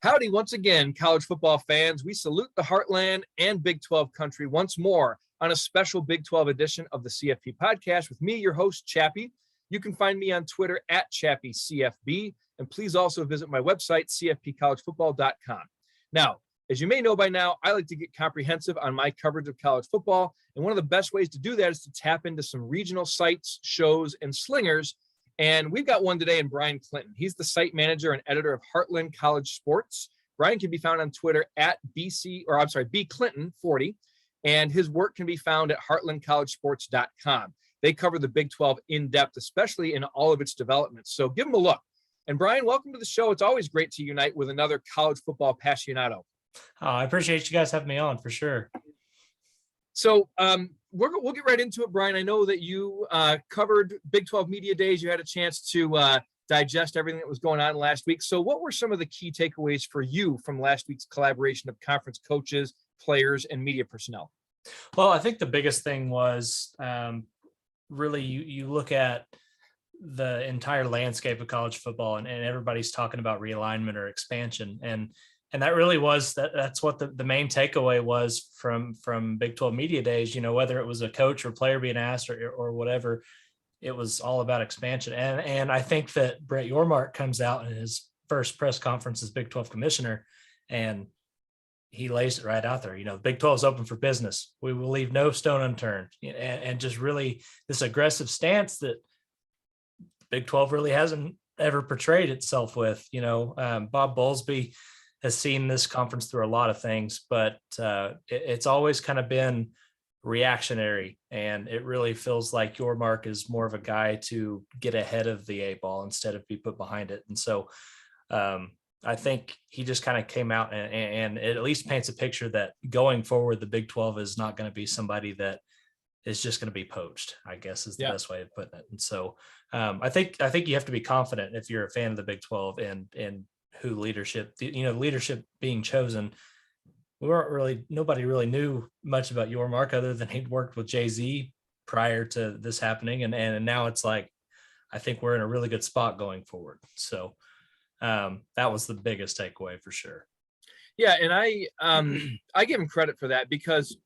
Howdy once again, college football fans. We salute the Heartland and Big 12 country once more on a special Big 12 edition of the CFP podcast with me, your host, Chappy. You can find me on Twitter at ChappyCFB, and please also visit my website, cfpcollegefootball.com. Now, as you may know by now, I like to get comprehensive on my coverage of college football, and one of the best ways to do that is to tap into some regional sites, shows, and slingers. And we've got one today in Bryan Clinton. He's the site manager and editor of Heartland College Sports. Bryan can be found on Twitter at BClinton40, and his work can be found at heartlandcollegesports.com. They cover the Big 12 in depth, especially in all of its developments. So give them a look. And Bryan, welcome to the show. It's always great to unite with another college football aficionado. I appreciate you guys having me on for sure. So we'll get right into it, Bryan. I know that you covered Big 12 Media Days. You had a chance to digest everything that was going on last week. So what were some of the key takeaways for you from last week's collaboration of conference coaches, players, and media personnel? Well, I think the biggest thing was really you look at the entire landscape of college football and everybody's talking about realignment or expansion. And that really was that's what the main takeaway was from Big 12 Media Days, whether it was a coach or player being asked or whatever, it was all about expansion. And I think that Brett Yormark comes out in his first press conference as Big 12 commissioner, and he lays it right out there. Big 12 is open for business. We will leave no stone unturned, and just really this aggressive stance that Big 12 really hasn't ever portrayed itself with. Bob Bowlesby has seen this conference through a lot of things, but it's always kind of been reactionary, and it really feels like Yormark is more of a guy to get ahead of the eight ball instead of be put behind it. And so I think he just kind of came out and it at least paints a picture that going forward, the Big 12 is not going to be somebody that is just going to be poached, I guess is the best way of putting it. And so I think you have to be confident if you're a fan of the Big 12 and who leadership being chosen. Nobody really knew much about Yormark other than he'd worked with Jay-Z prior to this happening. And now it's like, I think we're in a really good spot going forward. So that was the biggest takeaway for sure. Yeah. And I give him credit for that, because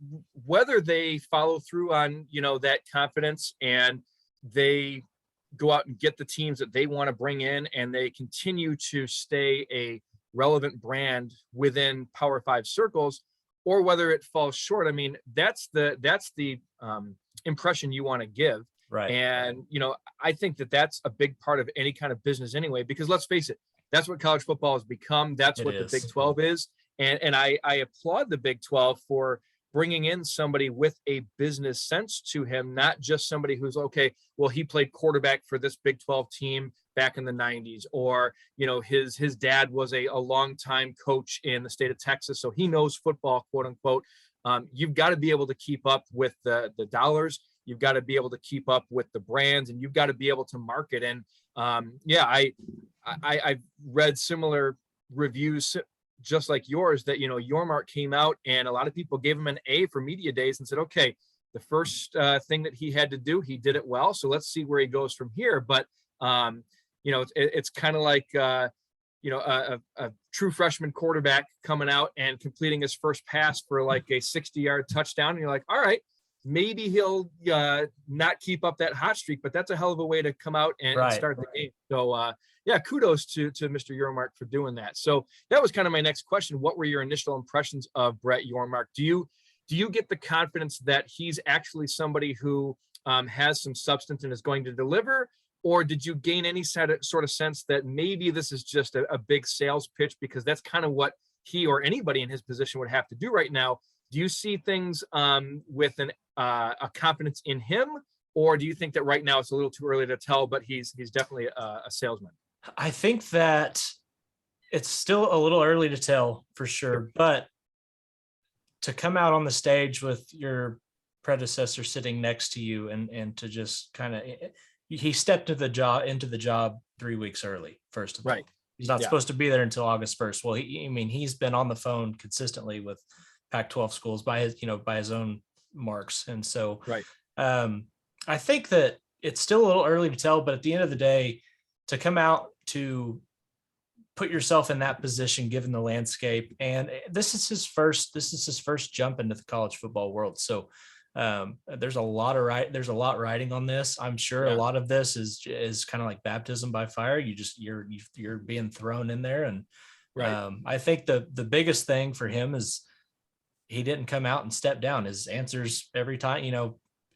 whether they follow through on, that confidence and they go out and get the teams that they want to bring in and they continue to stay a relevant brand within Power 5 circles, or whether it falls short. I mean, that's the impression you want to give. Right. And, I think that that's a big part of any kind of business anyway, because let's face it, that's what college football has become. That's what the Big 12 is. And I applaud the Big 12 for bringing in somebody with a business sense to him, not just somebody who's okay, well, he played quarterback for this Big 12 team back in the 90s, or, his dad was a longtime coach in the state of Texas, so he knows football, quote unquote. You've got to be able to keep up with the dollars. You've got to be able to keep up with the brands, and you've got to be able to market. And I've read similar reviews just like yours that, Yormark came out and a lot of people gave him an A for media days and said, okay, the first thing that he had to do, he did it well. So let's see where he goes from here. But, it's kind of like, a true freshman quarterback coming out and completing his first pass for like a 60-yard touchdown. And you're like, all right, maybe he'll not keep up that hot streak, but that's a hell of a way to come out and start the game. So, kudos to Mr. Yormark for doing that. So that was kind of my next question. What were your initial impressions of Brett Yormark? Do you get the confidence that he's actually somebody who has some substance and is going to deliver? Or did you gain any sort of sense that maybe this is just a big sales pitch, because that's kind of what he or anybody in his position would have to do right now? Do you see things with a confidence in him, or do you think that right now it's a little too early to tell, but he's definitely a salesman? I think that it's still a little early to tell for sure, but to come out on the stage with your predecessor sitting next to you and to just kind of, he stepped into the job 3 weeks early, first of all. He's not supposed to be there until August 1st. Well, he's been on the phone consistently with Pac-12 schools by his own marks. And so I think that it's still a little early to tell, but at the end of the day, to come out to put yourself in that position given the landscape. And this is his first jump into the college football world. So there's a lot riding on this. I'm sure a lot of this is kind of like baptism by fire. You're being thrown in there. And I think the biggest thing for him is he didn't come out and step down. His answers every time,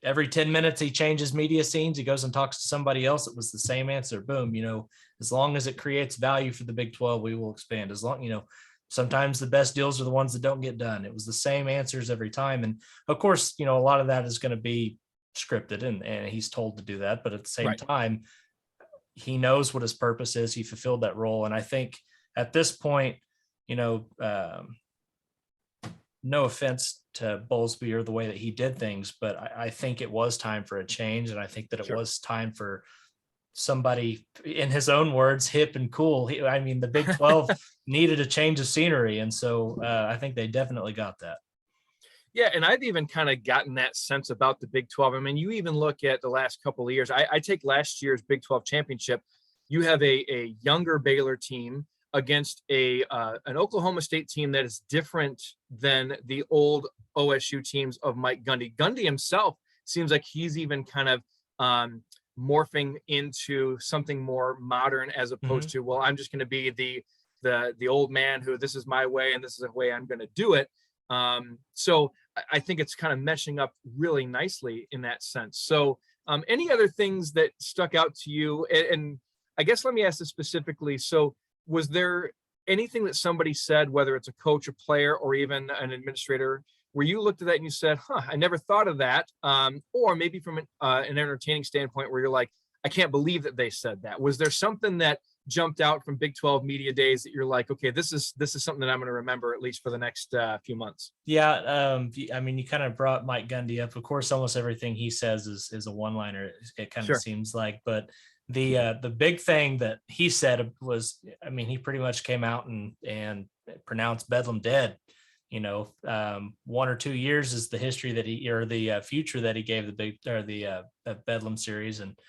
every 10 minutes he changes media scenes, he goes and talks to somebody else. It was the same answer. Boom. As long as it creates value for the Big 12, we will expand. As long, sometimes the best deals are the ones that don't get done. It was the same answers every time. And of course, a lot of that is going to be scripted and he's told to do that. But at the same time, he knows what his purpose is. He fulfilled that role. And I think at this point, no offense to Bowlesby or the way that he did things, but I think it was time for a change. And I think that it was time for somebody, in his own words, hip and cool. The Big 12 needed a change of scenery. And so I think they definitely got that. Yeah. And I've even kind of gotten that sense about the Big 12. You even look at the last couple of years, I take last year's Big 12 championship. You have a younger Baylor team against an Oklahoma State team that is different than the old OSU teams of Mike Gundy. Gundy himself seems like he's even kind of morphing into something more modern, as opposed to, well, I'm just going to be the old man who, this is my way and this is the way I'm going to do it. So I think it's kind of meshing up really nicely in that sense. So any other things that stuck out to you? And I guess let me ask this specifically. So was there anything that somebody said, whether it's a coach, a player, or even an administrator, where you looked at that and you said, I never thought of that? Or maybe from an entertaining standpoint where you're like, I can't believe that they said that. Was there something that jumped out from Big 12 media days that you're like, okay, this is something that I'm going to remember at least for the next few months? Yeah. You kind of brought Mike Gundy up. Of course, almost everything he says is a one-liner. It kind of seems like, but the big thing that he said was, he pretty much came out and pronounced Bedlam Dead. 1 or 2 years is the history that the future that he gave the Bedlam series. And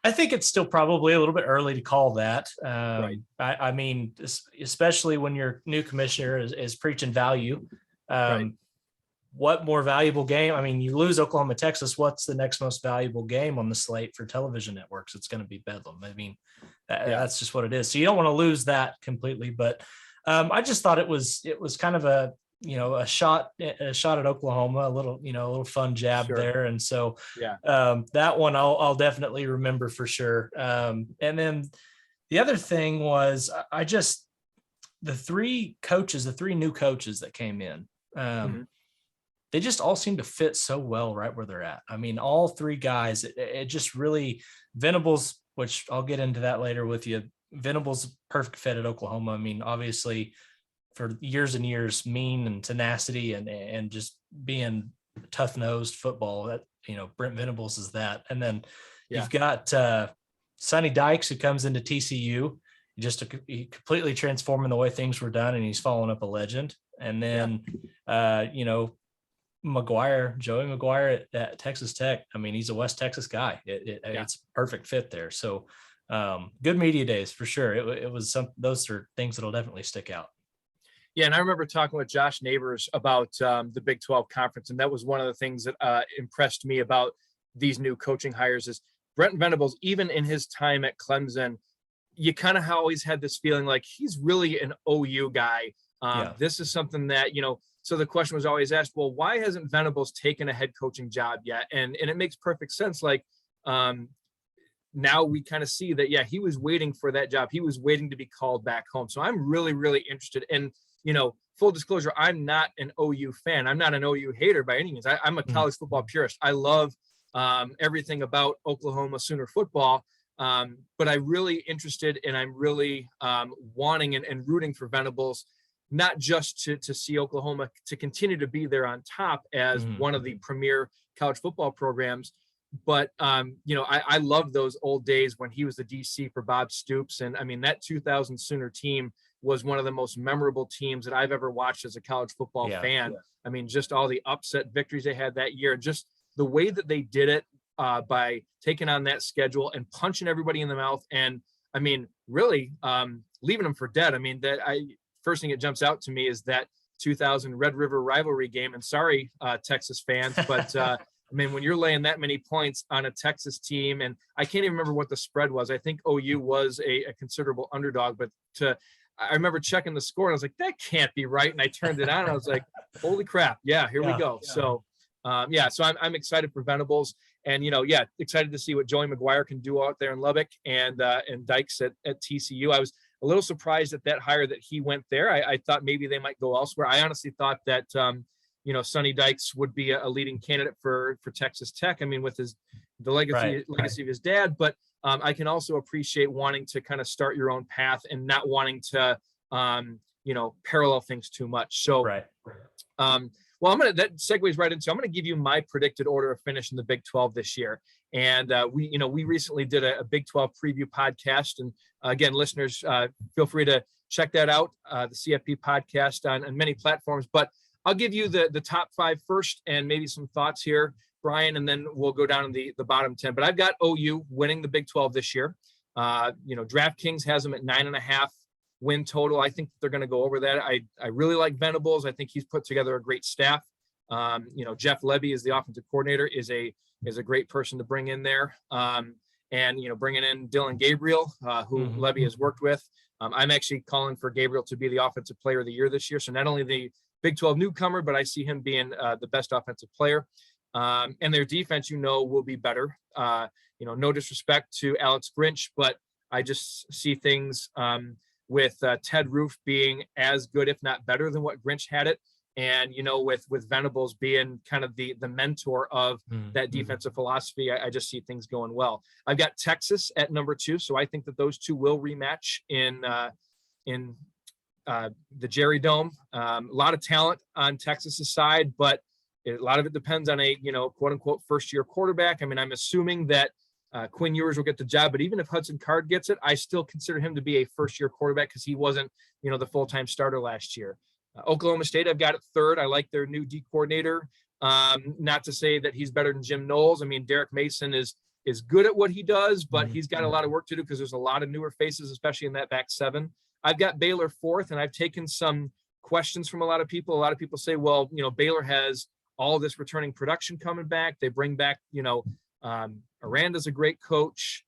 I think it's still probably a little bit early to call that. Especially when your new commissioner is preaching value. What more valuable game? You lose Oklahoma, Texas. What's the next most valuable game on the slate for television networks? It's going to be Bedlam. That's just what it is. So you don't want to lose that completely. But I just thought it was kind of a shot at Oklahoma, a little fun jab there. And so that one I'll definitely remember for sure. And then the other thing was the three new coaches that came in. They just all seem to fit so well right where they're at. All three guys, it just really, Venables, which I'll get into that later with you. Venables, perfect fit at Oklahoma. Obviously for years and years, mean and tenacity and just being tough-nosed football, that, Brent Venables is that. And then you've got Sonny Dykes, who comes into TCU, he completely transforming the way things were done, and he's following up a legend. And then, Joey McGuire at Texas Tech. He's a West Texas guy. It's a perfect fit there. So good media days for sure. It was those are things that'll definitely stick out. Yeah. And I remember talking with Josh Neighbors about the Big 12 conference. And that was one of the things that impressed me about these new coaching hires is Brent Venables, even in his time at Clemson, you kind of always had this feeling like he's really an OU guy. This is something that, so the question was always asked, well, why hasn't Venables taken a head coaching job yet? And it makes perfect sense. Like now we kind of see that, he was waiting for that job. He was waiting to be called back home. So I'm really, really interested. And, full disclosure, I'm not an OU fan. I'm not an OU hater by any means. I'm a college football purist. I love everything about Oklahoma Sooner football. But I'm really interested and I'm really wanting and rooting for Venables, not just to see Oklahoma to continue to be there on top as one of the premier college football programs. But, I love those old days when he was the DC for Bob Stoops. And that 2000 Sooner team was one of the most memorable teams that I've ever watched as a college football fan. Just all the upset victories they had that year, just the way that they did it by taking on that schedule and punching everybody in the mouth. And really leaving them for dead. I mean, first thing that jumps out to me is that 2000 Red River rivalry game. And sorry, Texas fans, but I mean, when you're laying that many points on a Texas team, and I can't even remember what the spread was. I think OU was a considerable underdog, but I remember checking the score and I was like, that can't be right. And I turned it on and I was like, holy crap. Yeah, here we go. Yeah. So, so I'm excited for Venables, and, excited to see what Joey McGuire can do out there in Lubbock, and Dykes at TCU. I was a little surprised at that hire that he went there. I thought maybe they might go elsewhere. I honestly thought that, Sonny Dykes would be a leading candidate for Texas Tech. I mean, with the legacy of his dad, but I can also appreciate wanting to kind of start your own path and not wanting to, parallel things too much. So, well, that segues right into, I'm going to give you my predicted order of finish in the Big 12 this year. And we recently did a Big 12 preview podcast. And again, listeners, feel free to check that out, the CFP podcast on many platforms. But I'll give you the top 5 first, and maybe some thoughts here, Bryan, and then we'll go down to the bottom 10. But I've got OU winning the Big 12 this year. DraftKings has them at 9.5 win total. I think they're going to go over that. I really like Venables. I think he's put together a great staff. Jeff Levy is the offensive coordinator, is a great person to bring in there. And bringing in Dylan Gabriel, who Levy has worked with. I'm actually calling for Gabriel to be the offensive player of the year this year. So not only the Big 12 newcomer, but I see him being the best offensive player. And their defense, will be better. No disrespect to Alex Grinch, but I just see things with Ted Roof being as good, if not better, than what Grinch had it. And, with Venables being kind of the mentor of that defensive philosophy, I just see things going well. I've got Texas at number 2. So I think that those two will rematch in the Jerry Dome. A lot of talent on Texas's side, but a lot of it depends on a, quote unquote, first year quarterback. I mean, I'm assuming that Quinn Ewers will get the job, but even if Hudson Card gets it, I still consider him to be a first year quarterback because he wasn't, the full-time starter last year. Oklahoma State, I've got it 3rd. I like their new D coordinator. Not to say that he's better than Jim Knowles. I mean, Derek Mason is good at what he does, but he's got a lot of work to do because there's a lot of newer faces, especially in that back 7. I've got Baylor 4th, and I've taken some questions from a lot of people. A lot of people say, well, Baylor has all this returning production coming back. They bring back, Aranda's a great coach.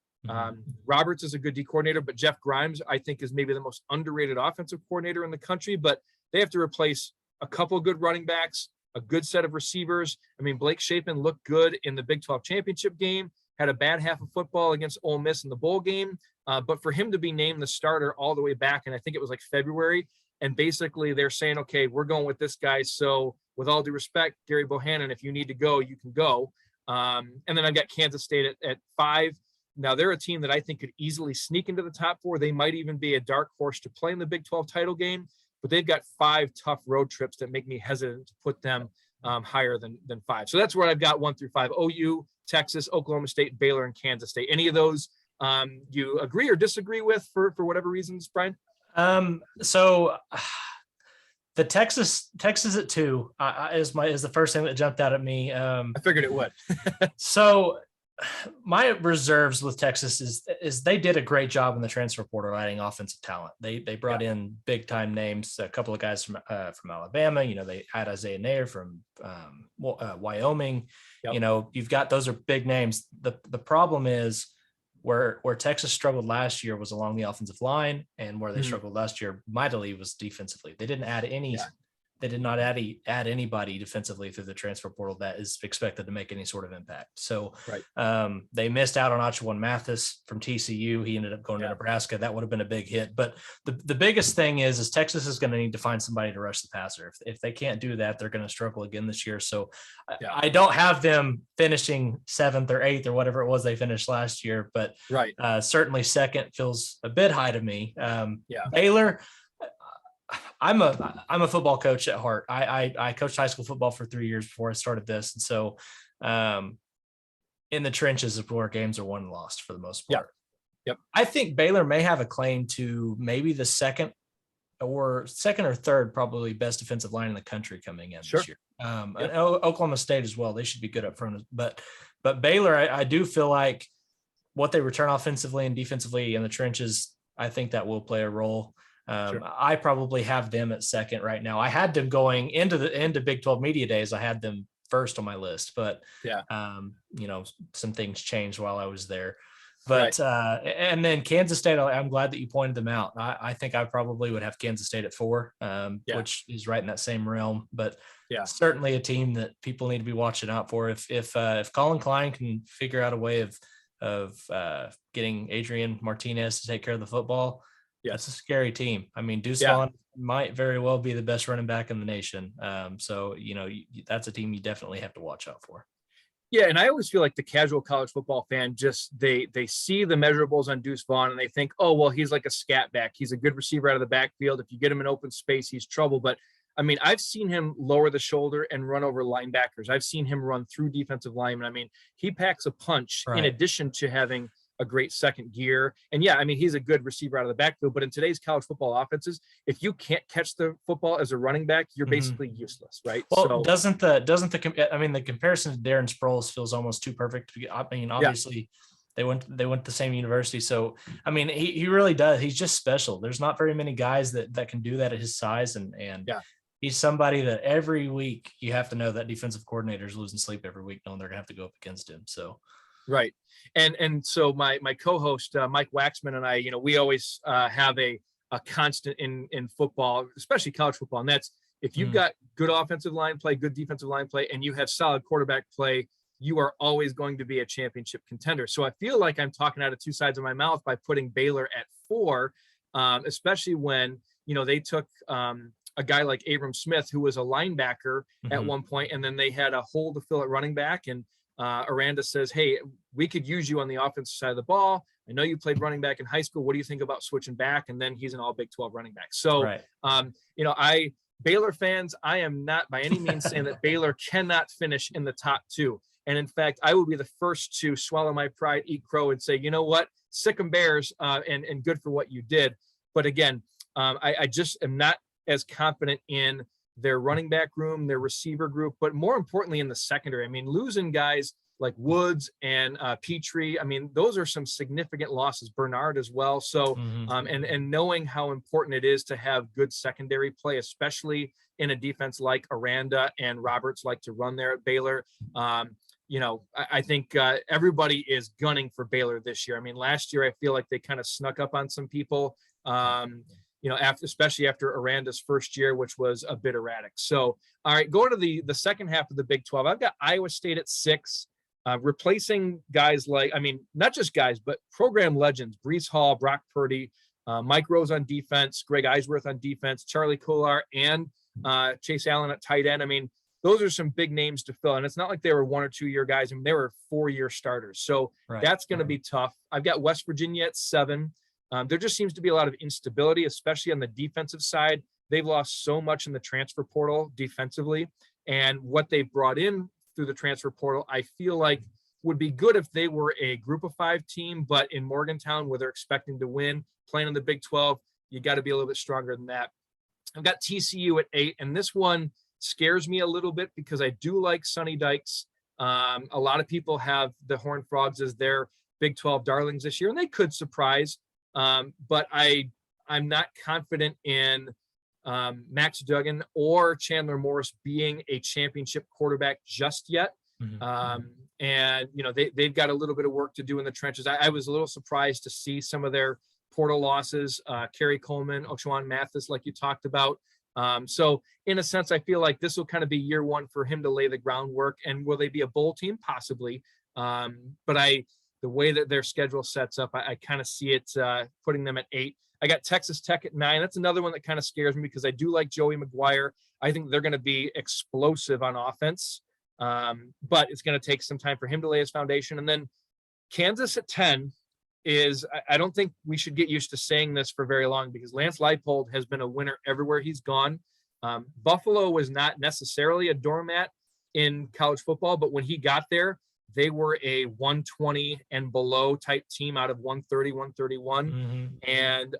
Roberts is a good D coordinator, but Jeff Grimes, I think, is maybe the most underrated offensive coordinator in the country. But they have to replace a couple of good running backs, a good set of receivers. I mean, Blake Shapen looked good in the Big 12 championship game, had a bad half of football against Ole Miss in the bowl game. But for him to be named the starter all the way back, and I think it was like February, and basically they're saying, okay, we're going with this guy. So with all due respect, Gary Bohannon, if you need to go, you can go. And then I've got Kansas State at 5. Now they're a team that I think could easily sneak into the top 4. They might even be a dark horse to play in the Big 12 title game, but they've got 5 tough road trips that make me hesitant to put them higher than 5. So that's where I've got 1 through 5: OU, Texas, Oklahoma State, Baylor, and Kansas State. Any of those you agree or disagree with for whatever reasons, Bryan? So the Texas at 2 is the first thing that jumped out at me. I figured it would. So my reserves with Texas is they did a great job in the transfer portal adding offensive talent. They brought in big time names, a couple of guys from Alabama. They had Isaiah Nair from Wyoming. Yep. You've got, those are big names. The problem is where Texas struggled last year was along the offensive line, and where they struggled last year mightily was defensively. They didn't add any. Yeah. They did not add anybody defensively through the transfer portal that is expected to make any sort of impact. So they missed out on Achawan Mathis from TCU. He ended up going to Nebraska. That would have been a big hit. But the biggest thing is Texas is going to need to find somebody to rush the passer. If they can't do that, they're going to struggle again this year. So I don't have them finishing 7th or 8th or whatever it was they finished last year, but certainly 2nd feels a bit high to me. Baylor, I'm a football coach at heart. I coached high school football for 3 years before I started this. And so in the trenches is where games are won and lost for the most part. Yep. I think Baylor may have a claim to maybe the second or 3rd, probably best defensive line in the country coming in this year. And Oklahoma State as well. They should be good up front. But Baylor, I do feel like what they return offensively and defensively in the trenches I think that will play a role. Sure. I probably have them at second right now. I had them going into Big 12 Media Days. I had them first on my list, but Yeah. some things changed while I was there. Right. But and then Kansas State, I'm glad that you pointed them out. I think I probably would have Kansas State at 4, which is right in that same realm. But Yeah. certainly a team that people need to be watching out for. If Colin Klein can figure out a way of getting Adrian Martinez to take care of the football, it's a scary team. I mean, Deuce Vaughn might very well be the best running back in the nation. So that's a team you definitely have to watch out for. Yeah, and I always feel like the casual college football fan just they see the measurables on Deuce Vaughn and they think, oh well, he's like a scat back. He's a good receiver out of the backfield. If you get him in open space, he's trouble. But I mean, I've seen him lower the shoulder and run over linebackers. I've seen him run through defensive linemen. I mean, he packs a punch in addition to having a great second gear. And yeah, I mean, he's a good receiver out of the backfield, but in today's college football offenses, if you can't catch the football as a running back, you're basically useless, right? Well, doesn't the comparison to Darren Sproles feels almost too perfect. I mean, obviously they went to the same university. So, I mean, he really does. He's just special. There's not very many guys that can do that at his size. And he's somebody that every week you have to know that defensive coordinator is losing sleep every week, knowing they're gonna have to go up against him. So, right. And so my co-host Mike Waxman and I, we always have a constant in football, especially college football, and that's if you've got good offensive line play, good defensive line play, and you have solid quarterback play, you are always going to be a championship contender. So I feel like I'm talking out of two sides of my mouth by putting Baylor at 4, especially when they took a guy like Abram Smith, who was a linebacker at one point, and then they had a hole to fill at running back, and Aranda says, hey, we could use you on the offensive side of the ball. I know you played running back in high school. What do you think about switching back? And then he's an all Big 12 running back. So, Baylor fans, I am not by any means saying that Baylor cannot finish in the top 2. And in fact, I will be the first to swallow my pride, eat crow, and say, you know what, sick 'em Bears, and good for what you did. But again, I just am not as confident in their running back room, their receiver group, but more importantly in the secondary. I mean, losing guys like Woods and Petrie, I mean, those are some significant losses. Bernard as well. So, and knowing how important it is to have good secondary play, especially in a defense like Aranda and Roberts like to run there at Baylor. I think everybody is gunning for Baylor this year. I mean, last year I feel like they kind of snuck up on some people. Especially after Aranda's first year, which was a bit erratic. So, all right, going to the second half of the Big 12, I've got Iowa State at 6, replacing guys like, not just guys, but program legends, Breece Hall, Brock Purdy, Mike Rose on defense, Greg Eisworth on defense, Charlie Kolar, and Chase Allen at tight end. I mean, those are some big names to fill. And it's not like they were 1 or 2 year guys. I mean, they were 4-year starters. So that's going to be tough. I've got West Virginia at 7. There just seems to be a lot of instability, especially on the defensive side. They've lost so much in the transfer portal defensively, and what they've brought in through the transfer portal, I feel like would be good if they were a group of 5 team, but in Morgantown, where they're expecting to win, playing in the Big 12, you got to be a little bit stronger than that. I've got TCU at 8, and this one scares me a little bit because I do like Sonny Dykes. A lot of people have the Horned Frogs as their Big 12 darlings this year, and they could surprise. But I'm not confident in Max Duggan or Chandler Morris being a championship quarterback just yet. And they've got a little bit of work to do in the trenches. I was a little surprised to see some of their portal losses, Kerry Coleman, Ochoan Mathis, like you talked about. So in a sense, I feel like this will kind of be year 1 for him to lay the groundwork. And will they be a bowl team? Possibly. But the way that their schedule sets up, I kind of see it putting them at 8. I got Texas Tech at 9. That's another one that kind of scares me because I do like Joey McGuire. I think they're going to be explosive on offense, but it's going to take some time for him to lay his foundation. And then Kansas at 10 is, I don't think we should get used to saying this for very long because Lance Leipold has been a winner everywhere he's gone. Buffalo was not necessarily a doormat in college football, but when he got there, they were a 120 and below type team out of 130, 131. And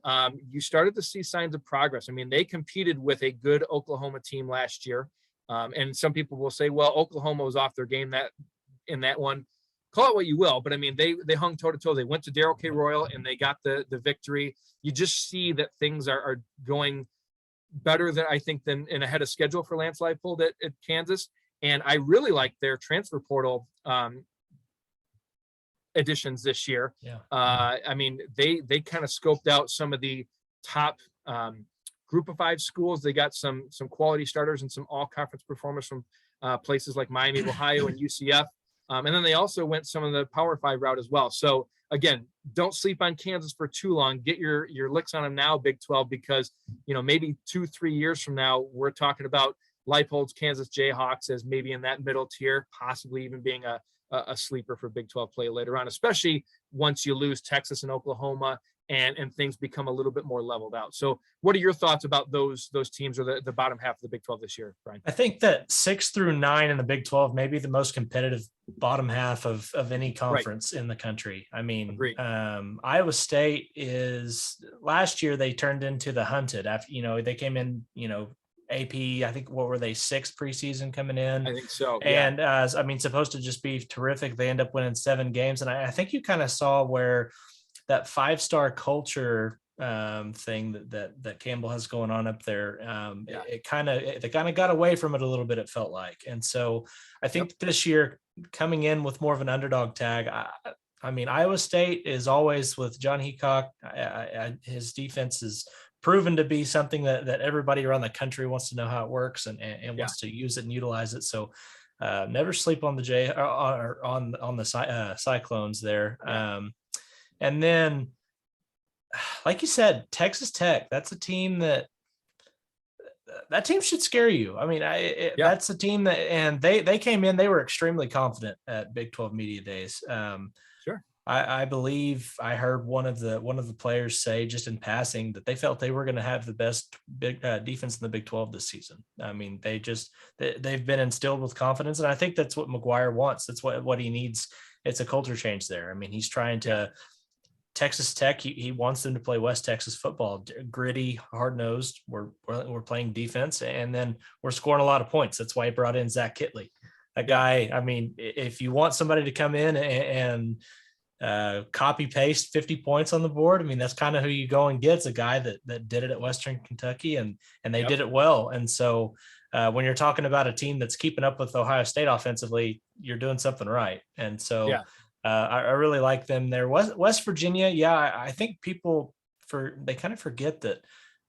you started to see signs of progress. I mean, they competed with a good Oklahoma team last year. And some people will say, well, Oklahoma was off their game in that one. call it what you will, but I mean, they hung toe to toe. They went to Darrell K. Royal and they got the victory. You just see that things are going better than I think than in ahead of schedule for Lance Leipold at Kansas. And I really like their transfer portal additions this year. Yeah. I mean, they kind of scoped out some of the top group of 5 schools. They got some quality starters and some all conference performers from places like Miami of Ohio and UCF. And then they also went some of the Power 5 route as well. So again, don't sleep on Kansas for too long. Get your licks on them now, Big 12, because, you know, maybe 2-3 years from now, we're talking about Leipold's Kansas Jayhawks as maybe in that middle tier, possibly even being a sleeper for Big 12 play later on, especially once you lose Texas and Oklahoma and things become a little bit more leveled out. So what are your thoughts about those teams or the bottom half of the Big 12 this year, Bryan? I think that 6 through 9 in the Big 12 may be the most competitive bottom half of any conference in the country. I mean, Iowa State is last year they turned into the hunted after, you know, they came in, you know, AP, I think, what were they, 6th preseason coming in? I think so. And I mean, supposed to just be terrific. They end up winning 7 games. And I think you kind of saw where that 5-star culture thing that Campbell has going on up there. They kind of got away from it a little bit, it felt like. And so I think this year coming in with more of an underdog tag, I mean, Iowa State is always with John Heacock. His defense is proven to be something that everybody around the country wants to know how it works and wants to use it and utilize it. So never sleep on the on the Cyclones there. And then, like you said, Texas Tech, that's a team that team should scare you. I mean, that's a team that, and they came in, they were extremely confident at Big 12 Media Days. Sure. I believe I heard one of the players say just in passing that they felt they were going to have the best big defense in the Big 12 this season. I mean, they've been instilled with confidence, and I think that's what McGuire wants. That's what he needs. It's a culture change there. I mean, he's trying to Texas Tech. He wants them to play West Texas football, gritty, hard nosed. We're playing defense, and then we're scoring a lot of points. That's why he brought in Zach Kitley, a guy. I mean, if you want somebody to come in and copy paste 50 points on the board, I mean, that's kind of who you go and get. It's a guy that did it at Western Kentucky and they did it well. And so when you're talking about a team that's keeping up with Ohio State offensively, you're doing something right. And so I really like them there. West Virginia. Yeah. I think they kind of forget that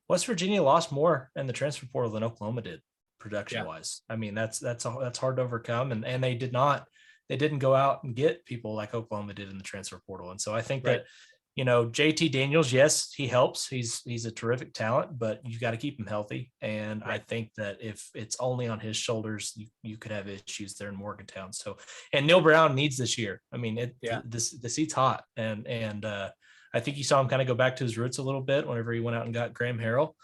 West Virginia lost more in the transfer portal than Oklahoma did production wise. I mean, that's hard to overcome. And they didn't go out and get people like Oklahoma did in the transfer portal. And so I think that, you know, JT Daniels, yes, he helps. He's a terrific talent, but you got to keep him healthy. And I think that if it's only on his shoulders, you could have issues there in Morgantown. So, and Neil Brown needs this year. I mean, the seat's hot. And I think you saw him kind of go back to his roots a little bit whenever he went out and got Graham Harrell.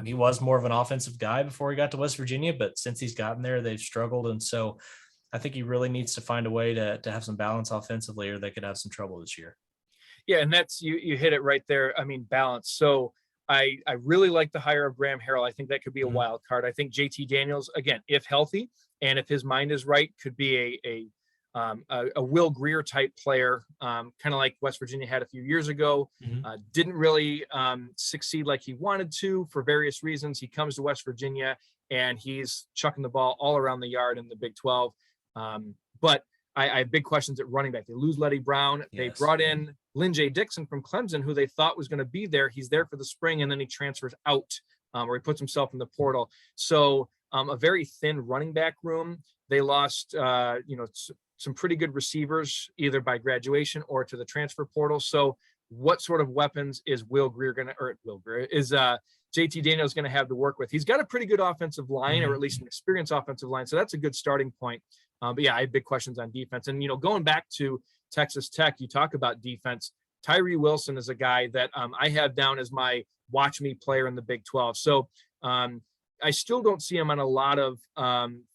He was more of an offensive guy before he got to West Virginia, but since he's gotten there, they've struggled. And so I think he really needs to find a way to have some balance offensively, or they could have some trouble this year. Yeah, and that's you hit it right there. I mean, balance. So I really like the hire of Graham Harrell. I think that could be a wild card. I think JT Daniels, again, if healthy and if his mind is right, could be a Will Grier type player, kind of like West Virginia had a few years ago. Didn't really succeed like he wanted to for various reasons. He comes to West Virginia and he's chucking the ball all around the yard in the Big 12. But I have big questions at running back. They lose Letty Brown. They brought in Lynn J. Dixon from Clemson, who they thought was going to be there. He's there for the spring, and then he transfers out, or he puts himself in the portal. So a very thin running back room. They lost, some pretty good receivers, either by graduation or to the transfer portal. So what sort of weapons is JT Daniels going to have to work with? He's got a pretty good offensive line, or at least an experienced offensive line. So that's a good starting point. But yeah, I have big questions on defense. And, going back to Texas Tech, you talk about defense. Tyree Wilson is a guy that I have down as my watch me player in the Big 12. So I still don't see him on a lot of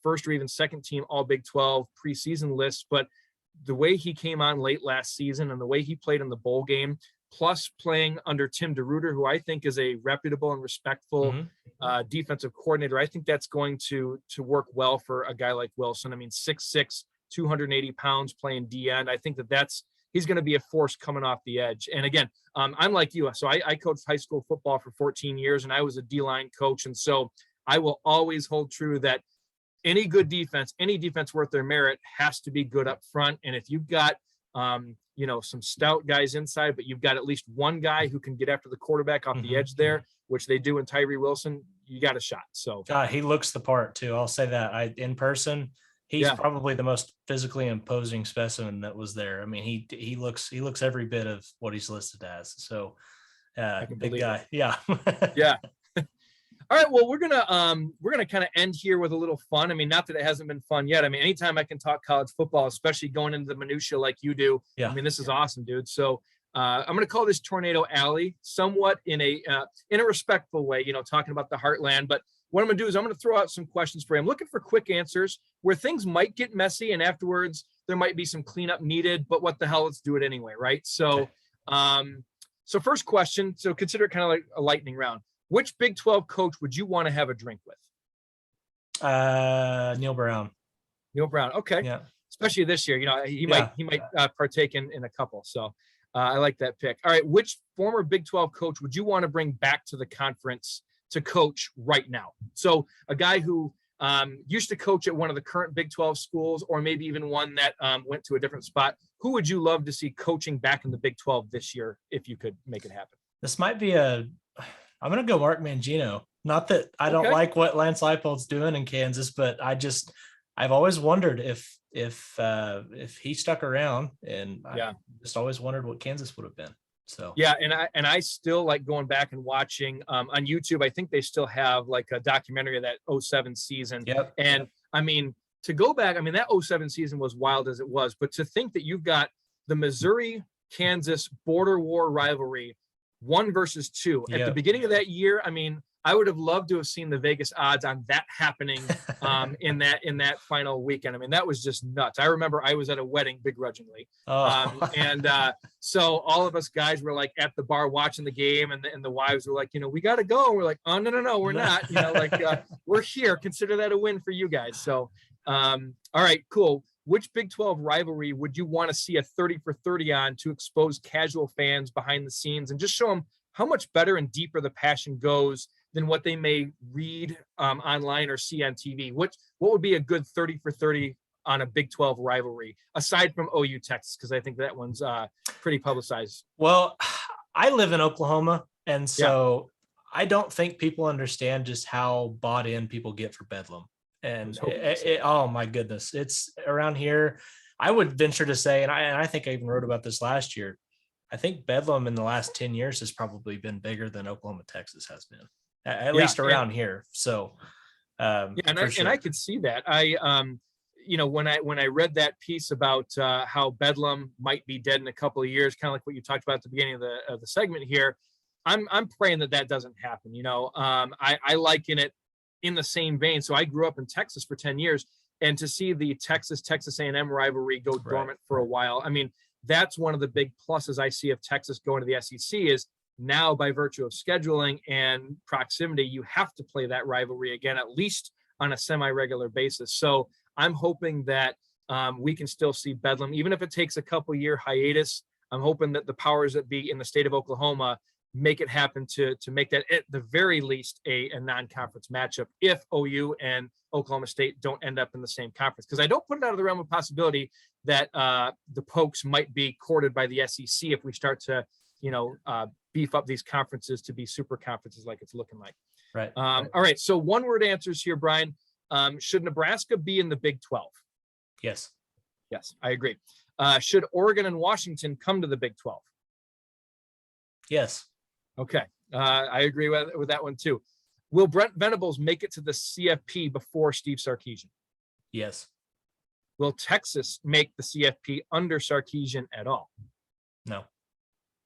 first or even second team all Big 12 preseason lists, but the way he came on late last season and the way he played in the bowl game, plus playing under Tim DeRuyter, who I think is a reputable and respectful defensive coordinator, I think that's going to work well for a guy like Wilson. I mean, 6'6", 280 pounds playing D end. I think he's going to be a force coming off the edge. And again, I'm like you. So I coached high school football for 14 years and I was a D-line coach. And so I will always hold true that any good defense, any defense worth their merit has to be good up front. And if you've got, some stout guys inside, but you've got at least one guy who can get after the quarterback off the edge there, which they do in Tyree Wilson, you got a shot. So he looks the part too. I'll say that. In person, he's probably the most physically imposing specimen that was there. I mean, he looks every bit of what he's listed as. So big guy. It. Yeah. Yeah. All right. Well, we're gonna kind of end here with a little fun. I mean, not that it hasn't been fun yet. I mean, anytime I can talk college football, especially going into the minutia like you do. Yeah. I mean, this is awesome, dude. So I'm gonna call this Tornado Alley, somewhat in a respectful way. Talking about the heartland. But what I'm gonna do is I'm gonna throw out some questions for you. I'm looking for quick answers where things might get messy, and afterwards there might be some cleanup needed. But what the hell? Let's do it anyway, right? So, so first question. So consider it kind of like a lightning round. Which Big 12 coach would you want to have a drink with? Neil Brown. Neil Brown. Okay. Yeah. Especially this year, he might partake in a couple. So I like that pick. All right. Which former Big 12 coach would you want to bring back to the conference to coach right now? So a guy who used to coach at one of the current Big 12 schools, or maybe even one that went to a different spot. Who would you love to see coaching back in the Big 12 this year if you could make it happen? This might be I'm going to go Mark Mangino. Not that I don't like what Lance Leipold's doing in Kansas, but I've always wondered if he stuck around, and I just always wondered what Kansas would have been. So yeah, and I still like going back and watching on YouTube. I think they still have like a documentary of that 07 season. Yep. And I mean, to go back, I mean, that 07 season was wild as it was, but to think that you've got the Missouri-Kansas border war rivalry 1 versus 2 at the beginning of that year. I mean, I would have loved to have seen the Vegas odds on that happening in that final weekend. I mean, that was just nuts. I remember I was at a wedding begrudgingly. So all of us guys were like at the bar watching the game, and the wives were like, we got to go. And we're like, oh, no, we're not, we're here. Consider that a win for you guys. So, all right, cool. Which Big 12 rivalry would you want to see a 30 for 30 on to expose casual fans behind the scenes and just show them how much better and deeper the passion goes than what they may read online or see on TV? What would be a good 30 for 30 on a Big 12 rivalry, aside from OU Texas? Because I think that one's pretty publicized. Well, I live in Oklahoma, and so I don't think people understand just how bought in people get for Bedlam. And oh my goodness, it's around here. I would venture to say, and I think I even wrote about this last year, I think Bedlam in the last 10 years has probably been bigger than Oklahoma, Texas has been, at least around here. So, and I could see that. When I read that piece about how Bedlam might be dead in a couple of years, kind of like what you talked about at the beginning of the segment here, I'm praying that doesn't happen. I liken it in the same vein. So I grew up in Texas for 10 years, and to see the Texas A&M rivalry go dormant for a while, I mean, that's one of the big pluses I see of Texas going to the SEC is now, by virtue of scheduling and proximity, you have to play that rivalry again, at least on a semi-regular basis. So I'm hoping that we can still see Bedlam, even if it takes a couple year hiatus. I'm hoping that the powers that be in the state of Oklahoma make it happen to make that at the very least a non-conference matchup if OU and Oklahoma State don't end up in the same conference. Because I don't put it out of the realm of possibility that the Pokes might be courted by the SEC if we start to, beef up these conferences to be super conferences like it's looking like. Right. All right. So one word answers here, Bryan. Should Nebraska be in the Big 12? Yes. Yes, I agree. Should Oregon and Washington come to the Big 12? Yes. Okay. I agree with that one too. Will Brent Venables make it to the CFP before Steve Sarkisian? Yes. Will Texas make the CFP under Sarkisian at all? No.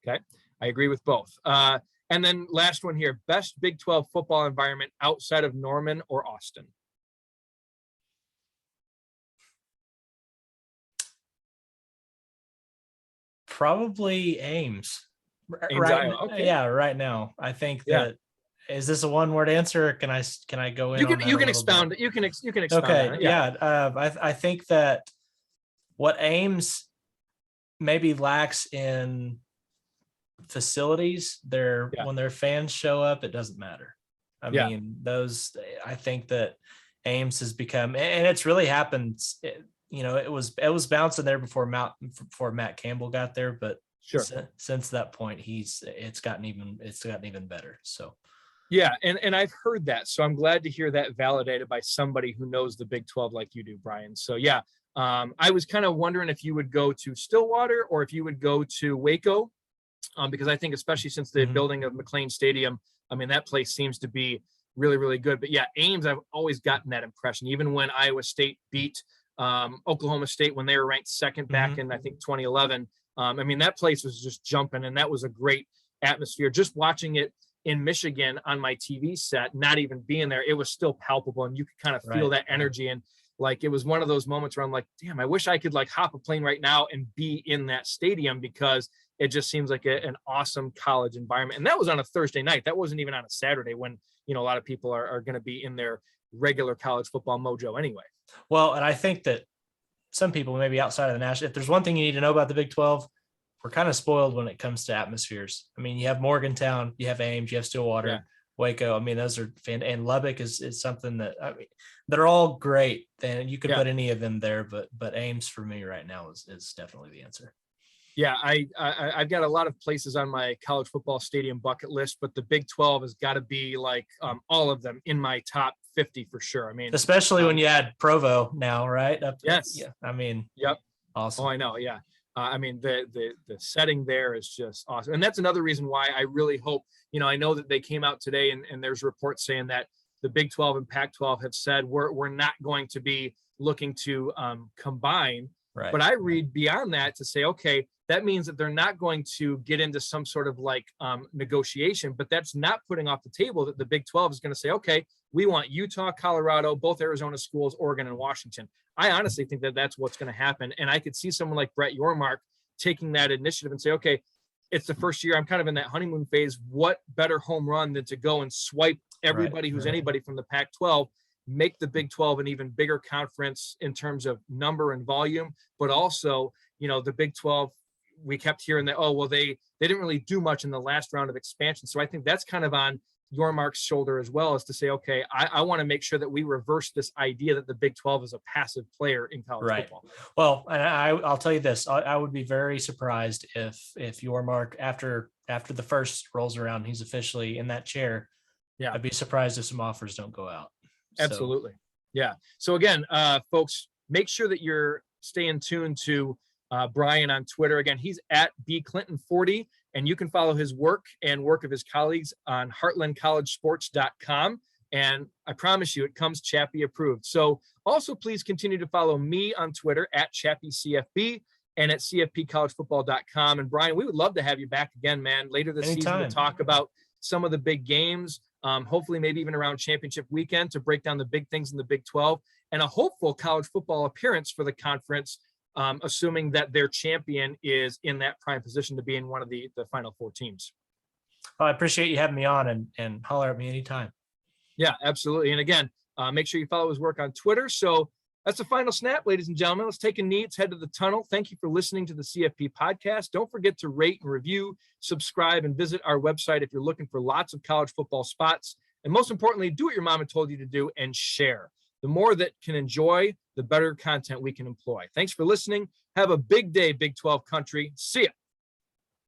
Okay. I agree with both. And then last one here, best Big 12 football environment outside of Norman or Austin? Probably Ames. Ames, Iowa. Okay. Yeah, right now. I think that is this a one-word answer, or can I go in? You can expound. You can expound. Okay. On it. I think that what Ames maybe lacks in facilities, when their fans show up, it doesn't matter. I mean, I think that Ames has become, and it's really happened. It was bouncing there before Matt Campbell got there, but since that point, it's gotten even better. So. Yeah, and I've heard that, so I'm glad to hear that validated by somebody who knows the Big 12 like you do, Bryan. So yeah, I was kind of wondering if you would go to Stillwater or if you would go to Waco, because I think especially since the building of McLean Stadium, I mean, that place seems to be really, really good. But yeah, Ames, I've always gotten that impression, even when Iowa State beat Oklahoma State when they were ranked second back in, I think, 2011. I mean, that place was just jumping, and that was a great atmosphere. Just watching it in Michigan on my TV set, not even being there, it was still palpable, and you could kind of feel that energy. And like, it was one of those moments where I'm like, damn, I wish I could like hop a plane right now and be in that stadium, because it just seems like an awesome college environment. And that was on a Thursday night. That wasn't even on a Saturday when, a lot of people are going to be in their regular college football mojo anyway. Well, and I think that some people maybe outside of the national, if there's one thing you need to know about the Big 12, we're kind of spoiled when it comes to atmospheres. I mean, you have Morgantown, you have Ames, you have Stillwater, Waco. I mean, those are and Lubbock is something that, I mean, they're all great, and you could put any of them there, but Ames for me right now is definitely the answer. Yeah, I've got a lot of places on my college football stadium bucket list, but the Big 12 has got to be like all of them in my top 50 for sure. I mean, especially when you add Provo now, right? Yes. Yeah. I mean, awesome. Oh, I know. Yeah. I mean, the setting there is just awesome. And that's another reason why I really hope, I know that they came out today and there's reports saying that the Big 12 and Pac-12 have said we're not going to be looking to combine. Right. But I read beyond that to say, okay, that means that they're not going to get into some sort of like negotiation, but that's not putting off the table that the Big 12 is going to say, okay, we want Utah, Colorado, both Arizona schools, Oregon, and Washington. I honestly think that that's what's going to happen. And I could see someone like Brett Yormark taking that initiative and say, okay, it's the first year. I'm kind of in that honeymoon phase. What better home run than to go and swipe everybody who's anybody from the Pac-12, make the Big 12 an even bigger conference in terms of number and volume, but also, the Big 12, we kept hearing that, they didn't really do much in the last round of expansion. So I think that's kind of on Yormark's shoulder as well, as to say, okay, I want to make sure that we reverse this idea that the Big 12 is a passive player in college football. Well, and I'll tell you this, I would be very surprised if Yormark, after the first rolls around, he's officially in that chair. Yeah, I'd be surprised if some offers don't go out. Absolutely. Yeah. So again, folks, make sure that you're staying tuned to Bryan on Twitter. Again, he's at bclinton40, and you can follow his work and work of his colleagues on heartlandcollegesports.com. And I promise you, it comes Chappy approved. So also please continue to follow me on Twitter at ChappyCFB and at CFPcollegefootball.com. And Bryan, we would love to have you back again, man, later this season to talk about some of the big games. Hopefully maybe even around championship weekend, to break down the big things in the Big 12 and a hopeful college football appearance for the conference, assuming that their champion is in that prime position to be in one of the Final Four teams. Well, I appreciate you having me on, and holler at me anytime. Yeah, absolutely. And again, make sure you follow his work on Twitter. So that's the final snap, ladies and gentlemen. Let's take a knee. Let's head to the tunnel. Thank you for listening to the CFP podcast. Don't forget to rate and review, subscribe, and visit our website if you're looking for lots of college football spots. And most importantly, do what your mama told you to do and share. The more that can enjoy, the better content we can employ. Thanks for listening. Have a big day, Big 12 country. See ya.